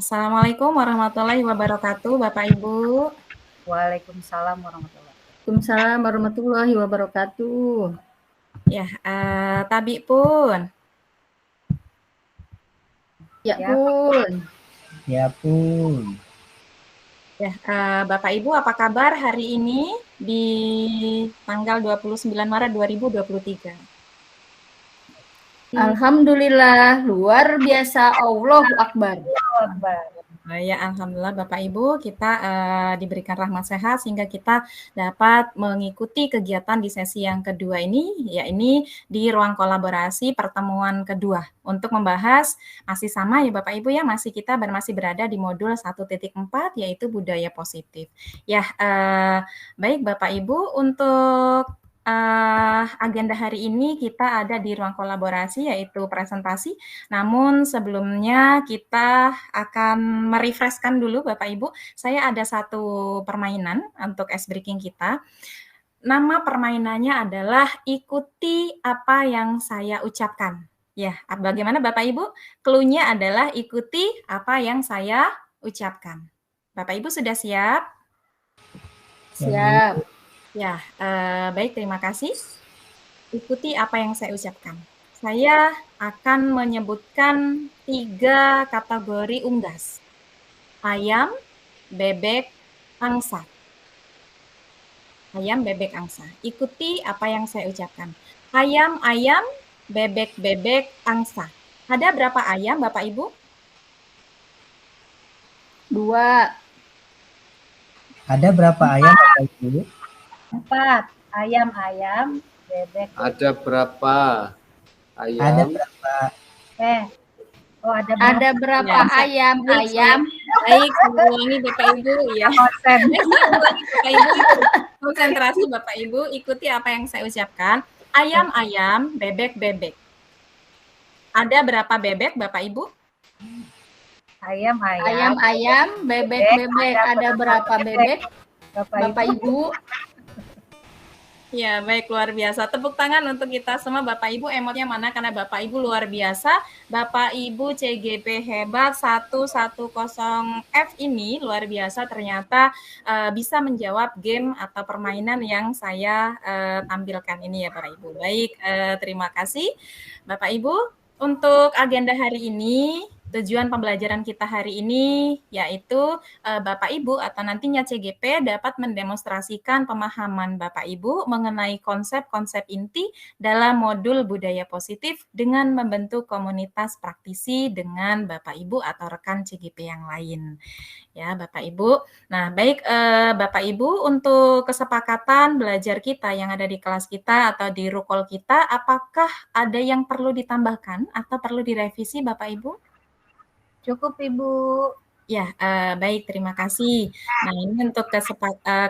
Assalamualaikum warahmatullahi wabarakatuh, Bapak Ibu. Waalaikumsalam warahmatullahi wabarakatuh. Waalaikumsalam warahmatullahi wabarakatuh. Ya, Tabi pun. Ya pun. Ya pun. Ya, Bapak Ibu apa kabar hari ini di tanggal 29 Maret 2023? Alhamdulillah, luar biasa, Allahu Akbar. Ya, alhamdulillah Bapak Ibu, kita diberikan rahmat sehat sehingga kita dapat mengikuti kegiatan di sesi yang kedua ini, ya ini di ruang kolaborasi pertemuan kedua untuk membahas masih sama ya Bapak Ibu ya, masih berada di modul 1.4 yaitu budaya positif. Ya, baik Bapak Ibu, untuk agenda hari ini kita ada di ruang kolaborasi yaitu presentasi. Namun sebelumnya kita akan merefreshkan dulu Bapak Ibu. Saya ada satu permainan untuk ice breaking kita. Nama permainannya adalah ikuti apa yang saya ucapkan. Ya, bagaimana Bapak Ibu? Clue-nya adalah ikuti apa yang saya ucapkan. Bapak Ibu sudah siap? Siap. Ya, baik, terima kasih. Ikuti apa yang saya ucapkan. Saya akan menyebutkan 3 kategori unggas. Ayam, bebek, angsa. Ayam, bebek, angsa. Ikuti apa yang saya ucapkan. Ayam, ayam, bebek, bebek, angsa. Ada berapa ayam, Bapak Ibu? 2. Ada berapa ayam, Bapak Ibu? 4. Ayam, bebek. Ada berapa ayam? Ada berapa? Ada berapa ayam? Baik, ulangi Bapak Ibu ya. Bapak Ibu, konsentrasi Bapak Ibu, ikuti apa yang saya ucapkan. Ayam, ayam, bebek, bebek. Ada berapa bebek Bapak Ibu? Ayam, bebek, bebek. Ada berapa bebek? Bapak Ibu. Ya, baik, luar biasa. Tepuk tangan untuk kita semua Bapak Ibu. Emotnya mana? Karena Bapak Ibu luar biasa. Bapak Ibu CGP hebat 110F ini luar biasa. Ternyata bisa menjawab game atau permainan yang saya tampilkan ini ya Bapak Ibu. Baik, terima kasih Bapak Ibu. Untuk agenda hari ini, tujuan pembelajaran kita hari ini yaitu Bapak Ibu atau nantinya CGP dapat mendemonstrasikan pemahaman Bapak Ibu mengenai konsep-konsep inti dalam modul budaya positif dengan membentuk komunitas praktisi dengan Bapak Ibu atau rekan CGP yang lain. Ya, Bapak Ibu. Nah, baik Bapak Ibu, untuk kesepakatan belajar kita yang ada di kelas kita atau di rukol kita, apakah ada yang perlu ditambahkan atau perlu direvisi Bapak Ibu? Cukup Ibu. Ya, baik, terima kasih. Nah, ini untuk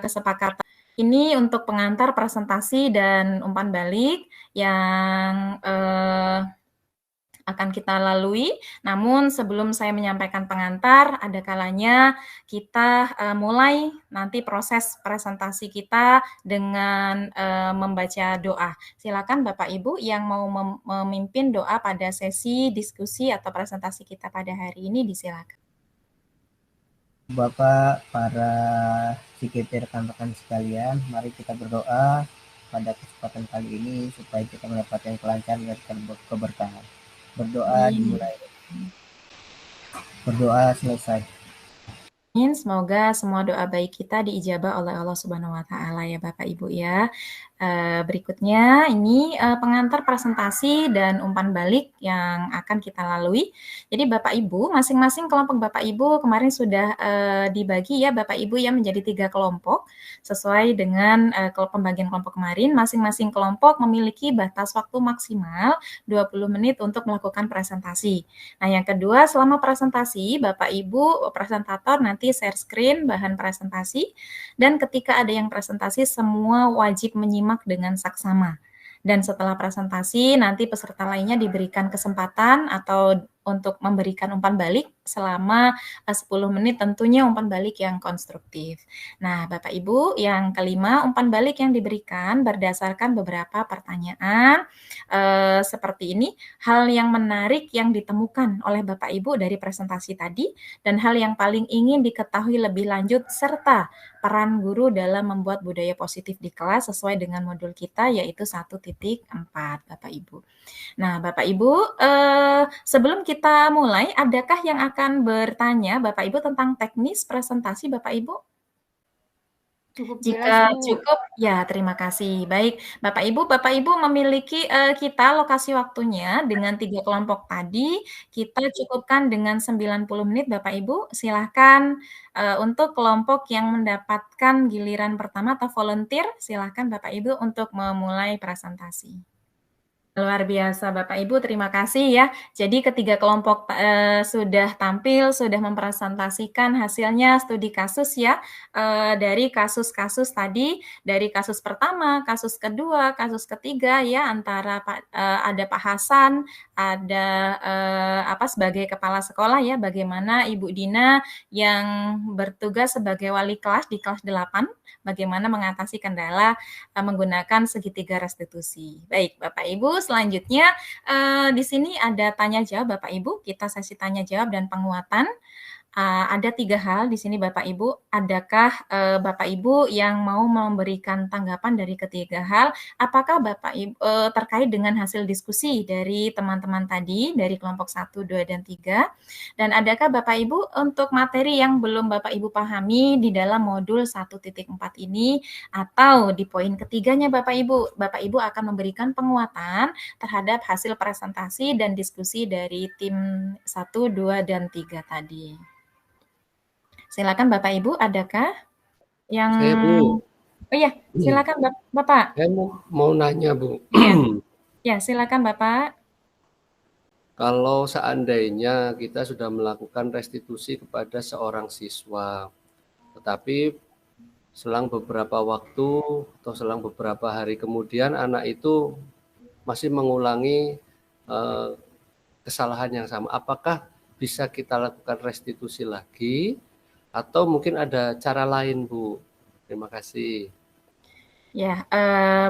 kesepakatan. Ini untuk pengantar presentasi dan umpan balik yang akan kita lalui. Namun sebelum saya menyampaikan pengantar, ada kalanya kita mulai nanti proses presentasi kita dengan membaca doa. Silakan Bapak Ibu yang mau memimpin doa pada sesi diskusi atau presentasi kita pada hari ini, disilakan. Bapak, para CGP rekan-rekan sekalian, mari kita berdoa pada kesempatan kali ini supaya kita mendapatkan kelancaran dan keberkahan. Berdoa dimulai. Berdoa selesai. Semoga semua doa baik kita diijabah oleh Allah Subhanahu wa Ta'ala ya Bapak Ibu ya. Berikutnya ini pengantar presentasi dan umpan balik yang akan kita lalui. Jadi Bapak Ibu, masing-masing kelompok Bapak Ibu kemarin sudah dibagi ya Bapak Ibu ya menjadi 3 kelompok sesuai dengan pembagian kelompok kemarin. Masing-masing kelompok memiliki batas waktu maksimal 20 menit untuk melakukan presentasi. Nah, yang kedua, selama presentasi Bapak Ibu presentator nanti share screen bahan presentasi, dan ketika ada yang presentasi semua wajib menyimak dengan saksama. Dan setelah presentasi nanti peserta lainnya diberikan kesempatan atau untuk memberikan umpan balik selama 10 menit, tentunya umpan balik yang konstruktif. Nah, Bapak Ibu, yang kelima, umpan balik yang diberikan berdasarkan beberapa pertanyaan seperti ini. Hal yang menarik yang ditemukan oleh Bapak Ibu dari presentasi tadi, dan hal yang paling ingin diketahui lebih lanjut, serta peran guru dalam membuat budaya positif di kelas sesuai dengan modul kita, yaitu 1.4, Bapak Ibu. Nah, Bapak Ibu, sebelum kita mulai, adakah yang akan bertanya Bapak Ibu tentang teknis presentasi Bapak Ibu? Cukup Jika jelas, Bu. cukup, ya terima kasih. Baik, Bapak Ibu memiliki kita lokasi waktunya dengan 3 kelompok tadi, kita cukupkan dengan 90 menit Bapak Ibu. Silahkan untuk kelompok yang mendapatkan giliran pertama atau volunteer, silahkan Bapak Ibu untuk memulai presentasi. Luar biasa Bapak Ibu, terima kasih ya. Jadi ketiga kelompok sudah tampil, sudah mempresentasikan hasilnya studi kasus ya, dari kasus-kasus tadi, dari kasus pertama, kasus kedua, kasus ketiga ya, antara ada Pak Hasan, ada sebagai kepala sekolah ya, bagaimana Ibu Dina yang bertugas sebagai wali kelas di kelas 8, bagaimana mengatasi kendala menggunakan segitiga restitusi. Baik, Bapak Ibu, selanjutnya di sini ada tanya jawab Bapak Ibu, kita sesi tanya jawab dan penguatan. Ada 3 hal di sini Bapak Ibu. Adakah Bapak Ibu yang mau memberikan tanggapan dari ketiga hal? Apakah Bapak Ibu terkait dengan hasil diskusi dari teman-teman tadi dari kelompok 1, 2, dan 3? Dan adakah Bapak Ibu untuk materi yang belum Bapak Ibu pahami di dalam modul 1.4 ini, atau di poin ketiganya Bapak Ibu akan memberikan penguatan terhadap hasil presentasi dan diskusi dari tim 1, 2, dan 3 tadi? Silakan Bapak Ibu, adakah yang... Saya, Bu. Oh iya, silakan Bapak. Saya mau nanya, Bu. Ya, silakan Bapak. Kalau seandainya kita sudah melakukan restitusi kepada seorang siswa, tetapi selang beberapa waktu atau selang beberapa hari kemudian anak itu masih mengulangi kesalahan yang sama, apakah bisa kita lakukan restitusi lagi? Atau mungkin ada cara lain, Bu? Terima kasih. Ya,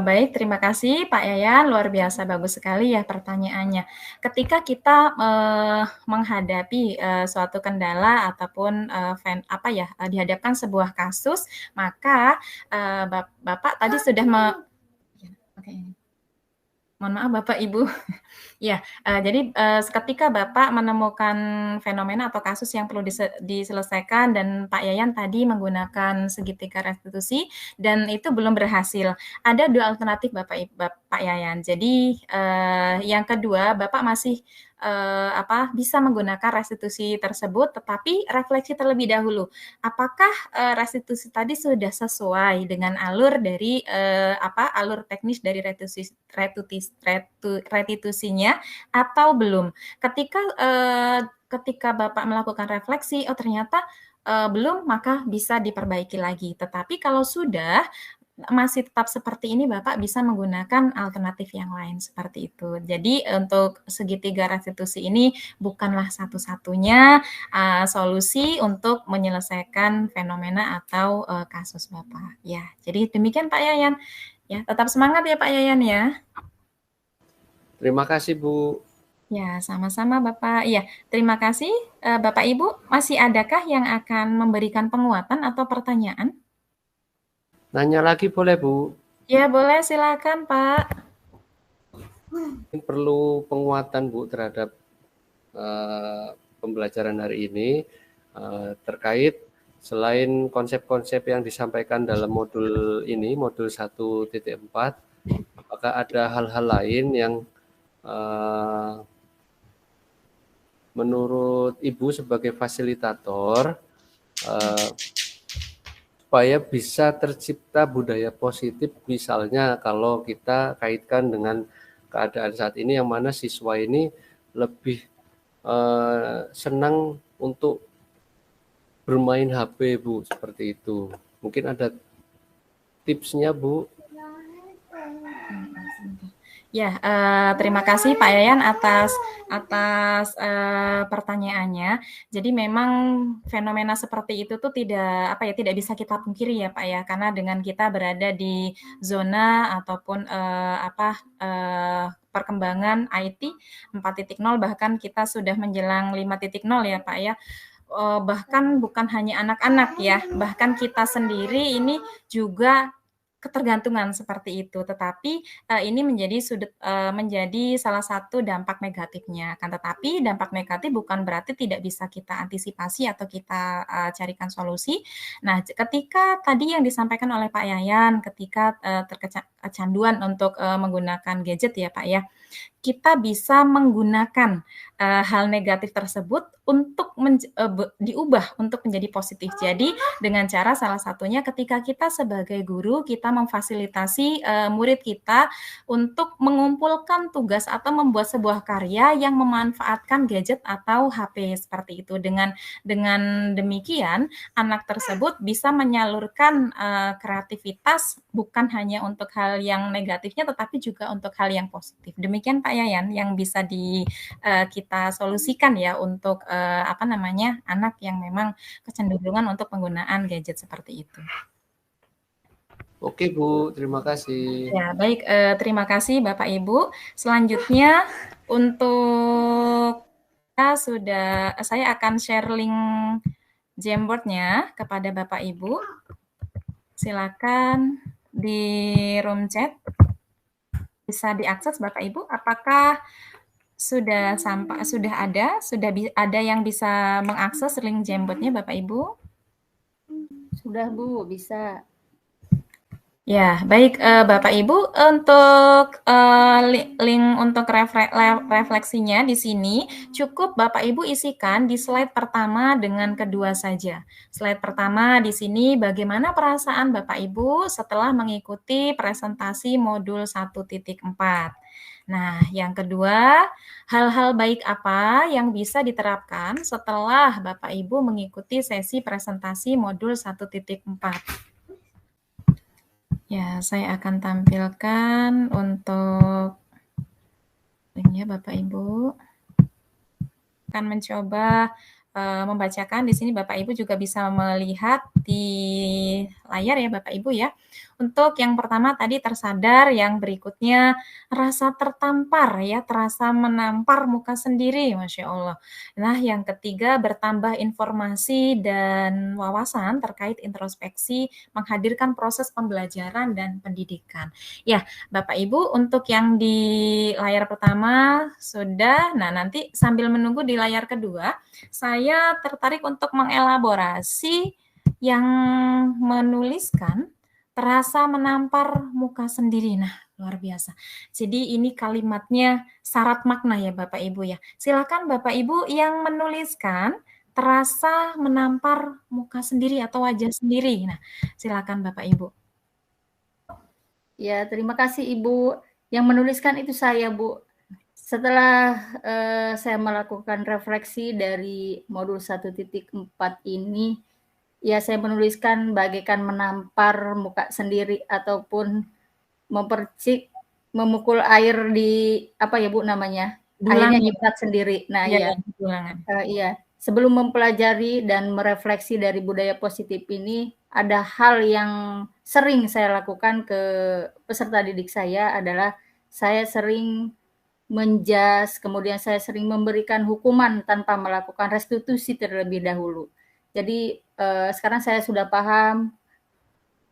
baik, terima kasih Pak Yayan, luar biasa bagus sekali ya pertanyaannya. Ketika kita menghadapi suatu kendala ataupun dihadapkan sebuah kasus, maka Bapak tadi sudah mohon maaf Bapak Ibu. Ya, jadi ketika Bapak menemukan fenomena atau kasus yang perlu diselesaikan dan Pak Yayan tadi menggunakan segitiga restitusi dan itu belum berhasil, ada 2 alternatif Pak Yayan. Jadi yang kedua, Bapak masih bisa menggunakan restitusi tersebut, tetapi refleksi terlebih dahulu. Apakah restitusi tadi sudah sesuai dengan alur dari alur teknis dari restitusinya atau belum? Ketika Bapak melakukan refleksi, oh ternyata belum, maka bisa diperbaiki lagi. Tetapi kalau sudah masih tetap seperti ini, Bapak bisa menggunakan alternatif yang lain seperti itu. Jadi untuk segitiga restitusi ini bukanlah satu-satunya solusi untuk menyelesaikan fenomena atau kasus Bapak. Ya, jadi demikian Pak Yayan. Ya, tetap semangat ya Pak Yayan ya. Terima kasih, Bu. Ya, sama-sama Bapak. Iya, terima kasih Bapak Ibu. Masih adakah yang akan memberikan penguatan atau pertanyaan? Nanya lagi boleh, Bu? Ya, boleh. Silakan, Pak. Perlu penguatan, Bu, terhadap pembelajaran hari ini terkait selain konsep-konsep yang disampaikan dalam modul ini, modul 1.4, apakah ada hal-hal lain yang menurut Ibu sebagai fasilitator supaya bisa tercipta budaya positif, misalnya kalau kita kaitkan dengan keadaan saat ini yang mana siswa ini lebih senang untuk bermain HP, Bu, seperti itu. Mungkin ada tipsnya, Bu? Ya, terima kasih Pak Yayan atas pertanyaannya. Jadi memang fenomena seperti itu tuh tidak bisa kita pungkiri ya Pak ya, karena dengan kita berada di zona ataupun perkembangan IT 4.0, bahkan kita sudah menjelang 5.0 ya Pak ya. Bahkan bukan hanya anak-anak ya, bahkan kita sendiri ini juga ketergantungan seperti itu. Tetapi ini menjadi salah satu dampak negatifnya. Kan tetapi dampak negatif bukan berarti tidak bisa kita antisipasi atau kita carikan solusi. Nah, ketika tadi yang disampaikan oleh Pak Yayan, ketika kecanduan untuk menggunakan gadget ya Pak ya, kita bisa menggunakan hal negatif tersebut untuk diubah untuk menjadi positif. Jadi dengan cara salah satunya ketika kita sebagai guru kita memfasilitasi murid kita untuk mengumpulkan tugas atau membuat sebuah karya yang memanfaatkan gadget atau HP seperti itu. Dengan demikian anak tersebut bisa menyalurkan kreativitas bukan hanya untuk hal yang negatifnya tetapi juga untuk hal yang positif. Demikian Pak Yayan yang bisa kita solusikan ya untuk anak yang memang kecenderungan untuk penggunaan gadget seperti itu. Oke Bu, terima kasih. Ya, baik, terima kasih Bapak Ibu. Selanjutnya untuk saya akan share link Jamboard-nya kepada Bapak Ibu. Silakan di room chat bisa diakses Bapak Ibu. Apakah sudah ada yang bisa mengakses link Jamboard-nya Bapak Ibu? Sudah Bu, bisa. Ya, baik Bapak Ibu, untuk link untuk refleksinya di sini cukup Bapak Ibu isikan di slide pertama dengan kedua saja. Slide pertama di sini bagaimana perasaan Bapak Ibu setelah mengikuti presentasi modul 1.4. Nah, yang kedua, hal-hal baik apa yang bisa diterapkan setelah Bapak Ibu mengikuti sesi presentasi modul 1.4. Ya, saya akan tampilkan untuk linknya Bapak Ibu. Akan mencoba membacakan di sini Bapak Ibu juga bisa melihat di layar ya Bapak Ibu ya. Untuk yang pertama tadi tersadar, yang berikutnya rasa tertampar ya, terasa menampar muka sendiri, Masya Allah. Nah, yang ketiga bertambah informasi dan wawasan terkait introspeksi, menghadirkan proses pembelajaran dan pendidikan. Ya, Bapak Ibu, untuk yang di layar pertama sudah, nah nanti sambil menunggu di layar kedua, saya tertarik untuk mengelaborasi yang menuliskan terasa menampar muka sendiri. Nah, luar biasa. Jadi ini kalimatnya syarat makna ya Bapak Ibu ya. Silakan Bapak Ibu yang menuliskan terasa menampar muka sendiri atau wajah sendiri. Nah, silakan Bapak Ibu. Ya, terima kasih Ibu. Yang menuliskan itu saya, Bu. Setelah saya melakukan refleksi dari modul 1.4 ini, ya saya menuliskan bagaikan menampar muka sendiri ataupun memukul air di apa ya Bu namanya? Airnya nyiprat sendiri. Nah, ya, iya. Sebelum mempelajari dan merefleksi dari budaya positif ini, ada hal yang sering saya lakukan ke peserta didik saya adalah saya sering menjas, kemudian saya sering memberikan hukuman tanpa melakukan restitusi terlebih dahulu. Jadi sekarang saya sudah paham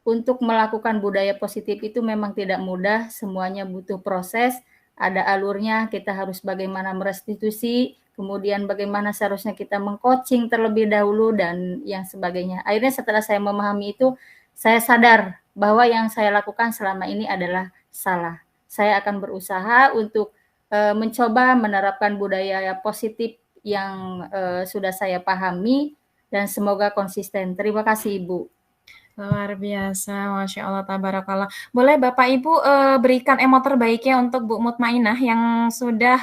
untuk melakukan budaya positif itu memang tidak mudah, semuanya butuh proses, ada alurnya, kita harus bagaimana merestitusi, kemudian bagaimana seharusnya kita meng-coaching terlebih dahulu dan yang sebagainya. Akhirnya setelah saya memahami itu, saya sadar bahwa yang saya lakukan selama ini adalah salah. Saya akan berusaha untuk mencoba menerapkan budaya positif yang sudah saya pahami dan semoga konsisten. Terima kasih Ibu. Luar biasa, Masya Allah, tabarakallah. Boleh Bapak Ibu berikan emot terbaiknya untuk Bu Mutmainah yang sudah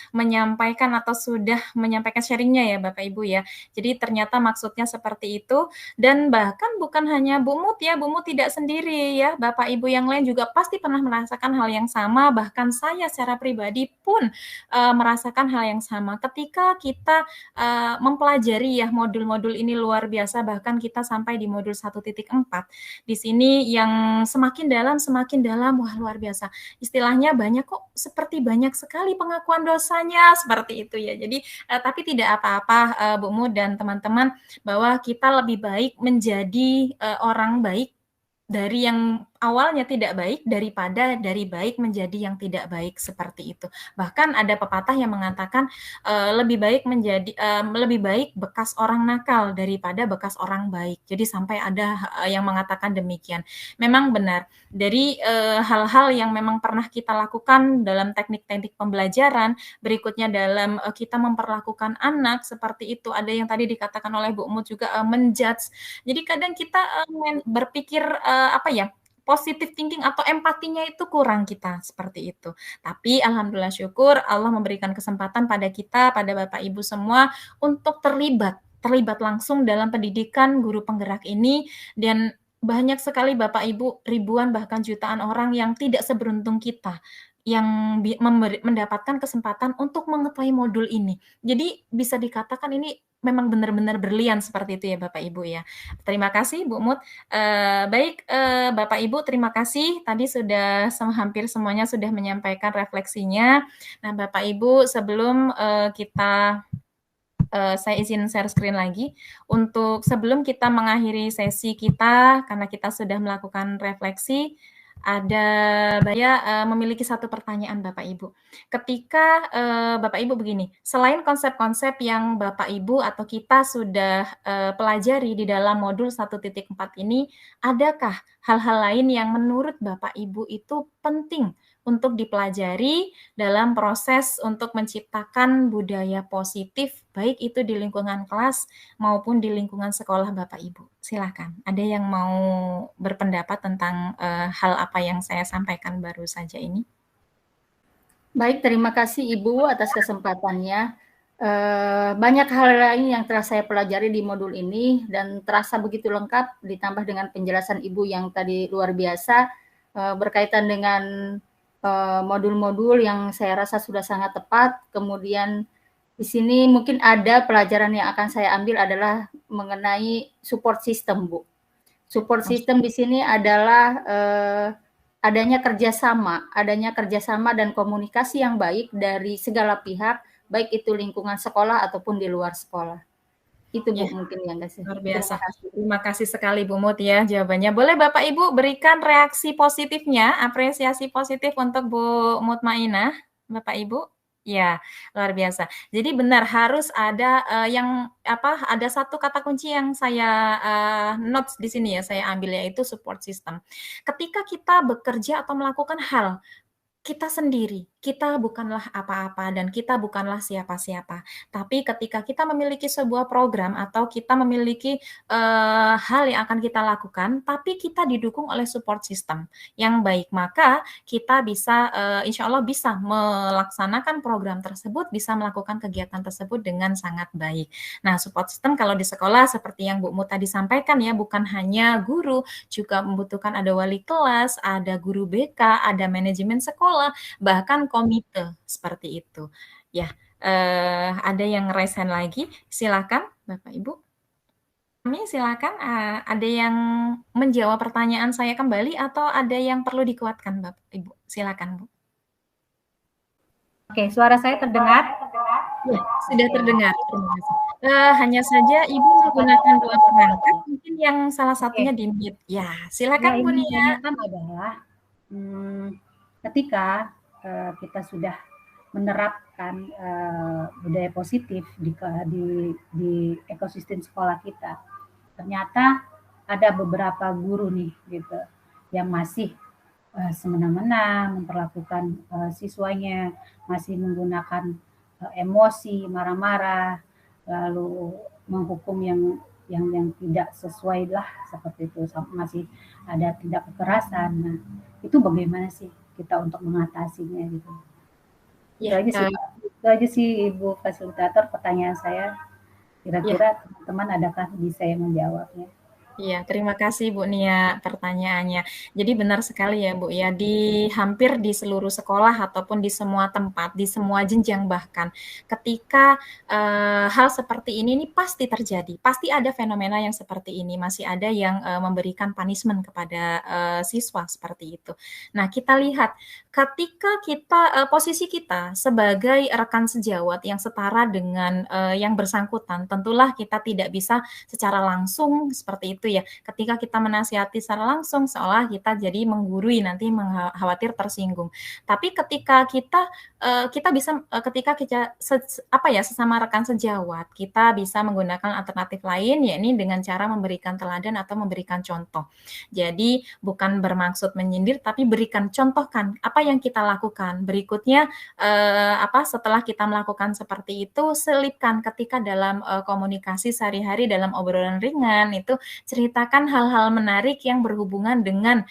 menyampaikan atau sudah menyampaikan sharingnya ya Bapak Ibu ya. Jadi ternyata maksudnya seperti itu, dan bahkan bukan hanya Bu Mut ya, Bu Mut tidak sendiri ya. Bapak Ibu yang lain juga pasti pernah merasakan hal yang sama, bahkan saya secara pribadi pun merasakan hal yang sama. Ketika kita mempelajari ya modul-modul ini luar biasa, bahkan kita sampai di modul 1.4. Di sini yang semakin dalam, wah luar biasa. Istilahnya banyak kok, seperti banyak sekali pengakuan dosanya, seperti itu ya. Jadi tapi tidak apa-apa Bu Mu dan teman-teman, bahwa kita lebih baik menjadi orang baik dari yang awalnya tidak baik daripada dari baik menjadi yang tidak baik, seperti itu. Bahkan ada pepatah yang mengatakan lebih baik bekas orang nakal daripada bekas orang baik. Jadi sampai ada yang mengatakan demikian. Memang benar, dari hal-hal yang memang pernah kita lakukan dalam teknik-teknik pembelajaran, berikutnya dalam kita memperlakukan anak seperti itu. Ada yang tadi dikatakan oleh Bu Umut juga menjudge. Jadi kadang kita berpikir positive thinking atau empatinya itu kurang kita, seperti itu. Tapi alhamdulillah syukur Allah memberikan kesempatan pada kita, pada Bapak Ibu semua untuk terlibat langsung dalam pendidikan guru penggerak ini, dan banyak sekali Bapak Ibu, ribuan bahkan jutaan orang yang tidak seberuntung kita yang mendapatkan kesempatan untuk mengetahui modul ini. Jadi bisa dikatakan ini memang benar-benar berlian, seperti itu ya Bapak Ibu ya. Terima kasih Bu Mut. Baik Bapak Ibu, terima kasih. Tadi sudah hampir semuanya sudah menyampaikan refleksinya. Nah Bapak Ibu, sebelum saya izin share screen lagi. Untuk sebelum kita mengakhiri sesi kita, karena kita sudah melakukan refleksi, ada saya memiliki satu pertanyaan Bapak Ibu. Ketika Bapak Ibu begini, selain konsep-konsep yang Bapak Ibu atau kita sudah pelajari di dalam modul 1.4 ini, adakah hal-hal lain yang menurut Bapak Ibu itu penting untuk dipelajari dalam proses untuk menciptakan budaya positif, baik itu di lingkungan kelas maupun di lingkungan sekolah Bapak Ibu? Silakan. Ada yang mau berpendapat tentang hal apa yang saya sampaikan baru saja ini? Baik, terima kasih Ibu atas kesempatannya. Banyak hal lain yang telah saya pelajari di modul ini dan terasa begitu lengkap, ditambah dengan penjelasan Ibu yang tadi luar biasa berkaitan dengan modul-modul yang saya rasa sudah sangat tepat. Kemudian di sini mungkin ada pelajaran yang akan saya ambil adalah mengenai support system, Bu. Support system di sini adalah adanya kerjasama dan komunikasi yang baik dari segala pihak, baik itu lingkungan sekolah ataupun di luar sekolah. Itu Bu, mungkin yang kasih. Luar biasa. Terima kasih sekali Bu Mut ya jawabannya. Boleh Bapak Ibu berikan reaksi positifnya, apresiasi positif untuk Bu Mutmainah, Bapak Ibu? Ya, luar biasa. Jadi benar harus ada ada satu kata kunci yang saya notes di sini ya, saya ambil, yaitu support system. Ketika kita bekerja atau melakukan hal kita sendiri, kita bukanlah apa-apa dan kita bukanlah siapa-siapa. Tapi ketika kita memiliki sebuah program atau kita memiliki hal yang akan kita lakukan, tapi kita didukung oleh support system yang baik, maka kita bisa insya Allah bisa melaksanakan program tersebut, bisa melakukan kegiatan tersebut dengan sangat baik. Nah, support system kalau di sekolah seperti yang Bu Mu tadi sampaikan ya, bukan hanya guru, juga membutuhkan ada wali kelas, ada guru BK, ada manajemen sekolah, bahkan komite, seperti itu. Ya, ada yang raise hand lagi, silakan Bapak Ibu. Kami silakan, ada yang menjawab pertanyaan saya kembali atau ada yang perlu dikuatkan Bapak Ibu? Silakan Bu. Oke, suara saya terdengar? Ya, sudah terdengar. Terima kasih. Hanya saja Ibu menggunakan dua perangkat, mungkin yang salah satunya di mute. Ya, silakan Bu Nia. Yang ditanyakan adalah ketika kita sudah menerapkan budaya positif di ekosistem sekolah kita, ternyata ada beberapa guru nih gitu yang masih semena-mena memperlakukan siswanya, masih menggunakan emosi, marah-marah, lalu menghukum yang yang tidak sesuai lah seperti itu, masih ada tindak kekerasan. Nah, itu bagaimana sih kita untuk mengatasinya gitu? Itu Ya, aja sih, Pak. Itu aja sih Ibu Fasilitator pertanyaan saya. Kira-kira teman-teman adakah bisa yang menjawabnya? Iya, terima kasih Bu Nia pertanyaannya. Jadi benar sekali ya Bu ya, di hampir di seluruh sekolah ataupun di semua tempat, di semua jenjang bahkan, ketika hal seperti ini pasti terjadi, pasti ada fenomena yang seperti ini, masih ada yang memberikan punishment kepada siswa seperti itu. Nah, kita lihat ketika kita posisi kita sebagai rekan sejawat yang setara dengan yang bersangkutan, tentulah kita tidak bisa secara langsung seperti itu ya. Ketika kita menasihati secara langsung seolah kita jadi menggurui, nanti khawatir tersinggung. Tapi ketika kita bisa ketika kita sesama rekan sejawat, kita bisa menggunakan alternatif lain, yakni dengan cara memberikan teladan atau memberikan contoh. Jadi bukan bermaksud menyindir, tapi berikan, contohkan apa yang kita lakukan. Berikutnya setelah kita melakukan seperti itu, selipkan ketika dalam komunikasi sehari-hari, dalam obrolan ringan itu ceritakan hal-hal menarik yang berhubungan dengan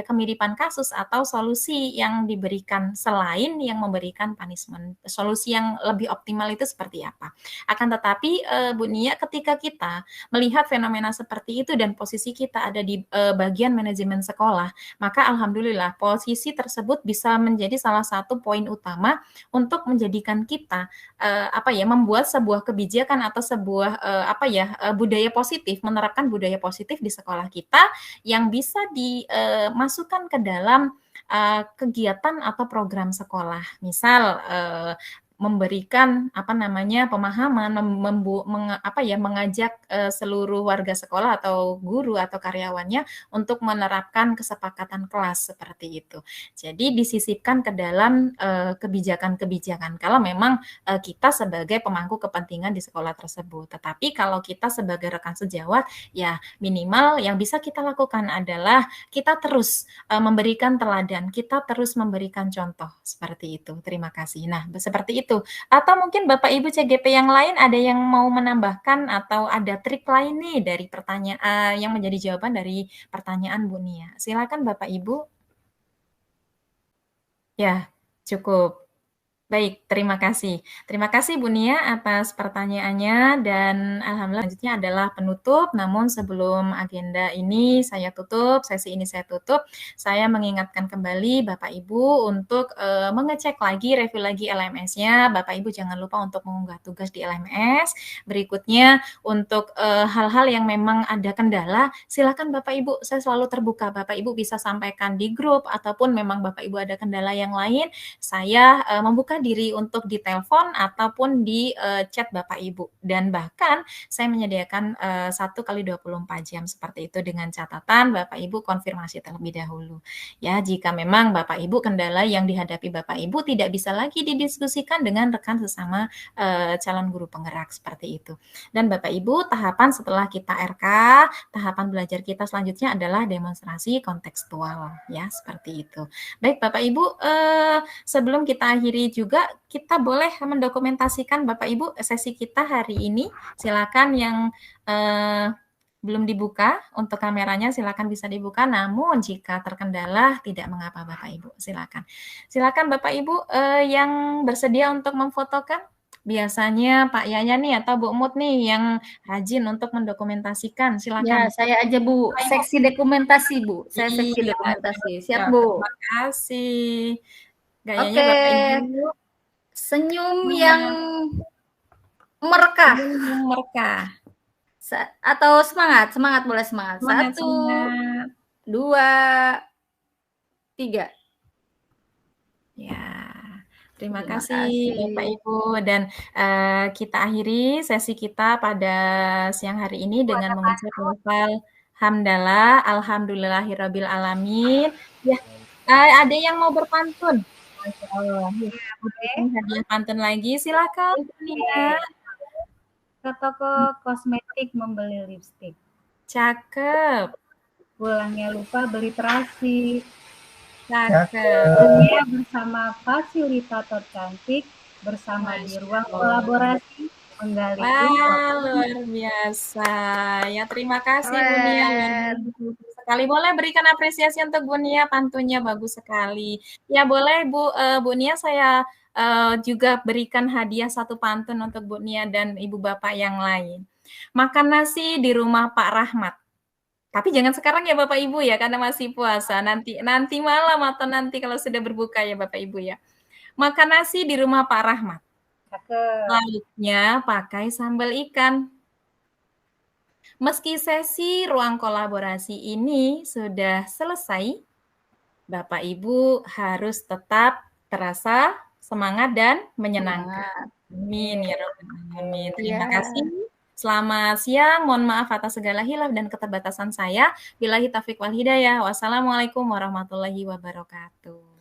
kemiripan kasus atau solusi yang diberikan selain yang memberikan punishment. Solusi yang lebih optimal itu seperti apa? Akan tetapi Bu Nia, ketika kita melihat fenomena seperti itu dan posisi kita ada di bagian manajemen sekolah, maka alhamdulillah posisi tersebut bisa menjadi salah satu poin utama untuk menjadikan kita membuat sebuah kebijakan atau sebuah budaya positif, menerapkan budaya positif di sekolah kita yang bisa dimasukkan ke dalam kegiatan atau program sekolah. Misal memberikan pemahaman, mengajak seluruh warga sekolah atau guru atau karyawannya untuk menerapkan kesepakatan kelas seperti itu. Jadi disisipkan ke dalam kebijakan-kebijakan kalau memang kita sebagai pemangku kepentingan di sekolah tersebut. Tetapi kalau kita sebagai rekan sejawat, ya minimal yang bisa kita lakukan adalah kita terus memberikan teladan, kita terus memberikan contoh seperti itu. Terima kasih. Nah, seperti itu. Atau mungkin Bapak Ibu CGP yang lain ada yang mau menambahkan atau ada trik lain nih dari pertanyaan yang menjadi jawaban dari pertanyaan Bu Nia. Silakan Bapak Ibu. Ya, cukup. Baik, terima kasih. Terima kasih Bu Nia atas pertanyaannya dan alhamdulillah selanjutnya adalah penutup. Namun sebelum agenda ini saya tutup, sesi ini saya tutup, saya mengingatkan kembali Bapak Ibu untuk mengecek lagi, review lagi LMS-nya. Bapak Ibu jangan lupa untuk mengunggah tugas di LMS. Berikutnya untuk hal-hal yang memang ada kendala, silakan Bapak Ibu, saya selalu terbuka. Bapak Ibu bisa sampaikan di grup ataupun memang Bapak Ibu ada kendala yang lain, saya membuka diri untuk ditelepon ataupun di chat Bapak Ibu. Dan bahkan saya menyediakan 1x24 jam seperti itu dengan catatan Bapak Ibu konfirmasi terlebih dahulu. Ya, jika memang Bapak Ibu kendala yang dihadapi Bapak Ibu tidak bisa lagi didiskusikan dengan rekan sesama calon guru penggerak seperti itu. Dan Bapak Ibu, tahapan setelah kita RK, tahapan belajar kita selanjutnya adalah demonstrasi kontekstual, ya, seperti itu. Baik Bapak Ibu, sebelum kita akhiri juga kita boleh mendokumentasikan Bapak Ibu sesi kita hari ini. Silakan yang belum dibuka untuk kameranya silakan bisa dibuka. Namun jika terkendala tidak mengapa Bapak Ibu, silakan. Silakan Bapak Ibu yang bersedia untuk memfotokan. Biasanya Pak Yaya nih atau Bu Mut nih yang rajin untuk mendokumentasikan. Silakan. Ya, saya aja Bu, seksi dokumentasi Bu. Saya seksi dokumentasi. Siap Bu. Terima kasih. Gayanya Oke. Bapak Ibu. Senyum yang merekah. Senyum merekah. Atau semangat, semangat boleh semangat. Semangat, 1, semangat. 2, 3. Ya, terima kasih Bapak Ibu dan kita akhiri sesi kita pada siang hari ini dengan mengucap lafal hamdalah, alhamdulillahirabbil alamin. Ya, ada yang mau berpantun? Masya Allah. Hadiah pantun lagi, silakan. Ya. Ke toko kosmetik membeli lipstik. Cakep. Pulangnya lupa beli terasi. Cakep. Dunia bersama fasilitator cantik bersama di ruang kolaborasi. menggali Wah, info. luar biasa. Ya, terima kasih Bu Nia. Luar Keren. biasa sekali. Boleh berikan apresiasi untuk Bu Nia, pantunnya bagus sekali. Ya, boleh Bu Nia, saya juga berikan hadiah satu pantun untuk Bu Nia dan Ibu Bapak yang lain. Makan nasi di rumah Pak Rahmat. Tapi jangan sekarang ya Bapak Ibu ya, karena masih puasa. Nanti malam atau nanti kalau sudah berbuka ya Bapak Ibu ya. Makan nasi di rumah Pak Rahmat. Cakep. Lauknya pakai sambal ikan. Meski sesi ruang kolaborasi ini sudah selesai, Bapak Ibu harus tetap terasa semangat dan menyenangkan. Amin ya Rabbal alamin. Terima Ya. kasih. Selamat siang. Mohon maaf atas segala hilaf dan keterbatasan saya. Billahi taufiq wal hidayah. Wassalamualaikum warahmatullahi wabarakatuh.